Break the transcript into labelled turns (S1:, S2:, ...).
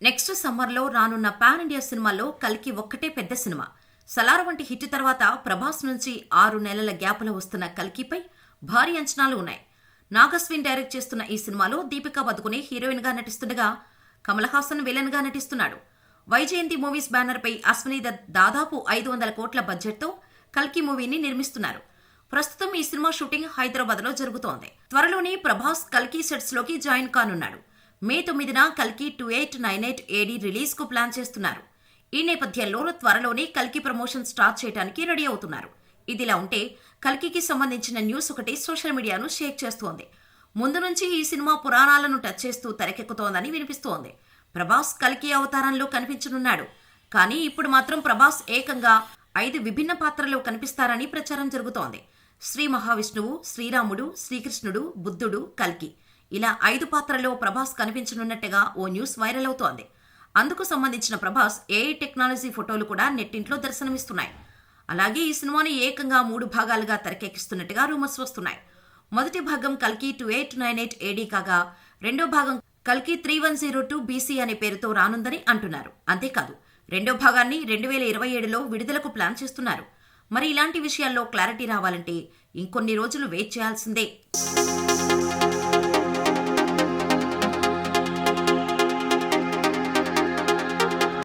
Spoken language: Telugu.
S1: నెక్స్ట్ సమ్మర్లో రానున్న పాన్ ఇండియా సినిమాల్లో కల్కి ఒక్కటే పెద్ద సినిమా. సలార్ వంటి హిట్ తర్వాత ప్రభాస్ నుంచి 6 నెలల గ్యాప్లో వస్తున్న కల్కిపై భారీ అంచనాలు ఉన్నాయి. నాగస్విన్ డైరెక్ట్ చేస్తున్న ఈ సినిమాలో దీపికా పదుకునే హీరోయిన్గా నటిస్తుండగా కమల్ హాసన్ విలన్గా నటిస్తున్నాడు. వైజయంతి మూవీస్ బ్యానర్పై అశ్విని దత్ దాదాపు 500 కోట్ల బడ్జెట్తో కల్కి మూవీని నిర్మిస్తున్నారు. ప్రస్తుతం ఈ సినిమా షూటింగ్ హైదరాబాద్లో జరుగుతోంది. త్వరలోనే ప్రభాస్ కల్కి సెట్స్లోకి జాయిన్ కానున్నాడు. మే 9న కల్కి 2898 AD రిలీజ్కు ప్లాన్ చేస్తున్నారు. ఈ నేపథ్యంలో త్వరలోనే కల్కి ప్రమోషన్ స్టార్ట్ చేయడానికి రెడీ అవుతున్నారు. ఇదిలా ఉంటే కల్కికి సంబంధించిన న్యూస్ ఒకటి సోషల్ మీడియాను షేక్ చేస్తోంది. ముందు నుంచి ఈ సినిమా పురాణాలను టచ్ చేస్తూ తెరకెక్కుతోందని వినిపిస్తోంది. ప్రభాస్ కల్కి అవతారంలో కనిపించనున్నాడు. కానీ ఇప్పుడు మాత్రం ప్రభాస్ ఏకంగా 5 విభిన్న పాత్రల్లో కనిపిస్తారని ప్రచారం జరుగుతోంది. శ్రీ మహావిష్ణువు, శ్రీరాముడు, శ్రీకృష్ణుడు, బుద్ధుడు, కల్కి ఇలా 5 పాత్రల్లో ప్రభాస్ కనిపించనున్నట్టుగా ఓ న్యూస్ వైరల్ అవుతోంది. అందుకు సంబంధించిన ప్రభాస్ AI టెక్నాలజీ ఫోటోలు కూడా నెట్టింట్లో దర్శనమిస్తున్నాయి. అలాగే ఈ సినిమాని ఏకంగా 3 భాగాలుగా తెరకెక్కిస్తున్నట్టుగా రూమర్స్ వస్తున్నాయి. మొదటి భాగం కల్కి 2898 AD కాగా రెండో భాగం కల్కి 3102 BC అనే పేరుతో రానుందని అంటున్నారు. అంతేకాదు రెండో భాగాన్ని 2027లో విడుదలకు ప్లాన్ చేస్తున్నారు. మరి ఇలాంటి విషయాల్లో క్లారిటీ రావాలంటే ఇంకొన్ని రోజులు వెయిట్ చేయాల్సిందే.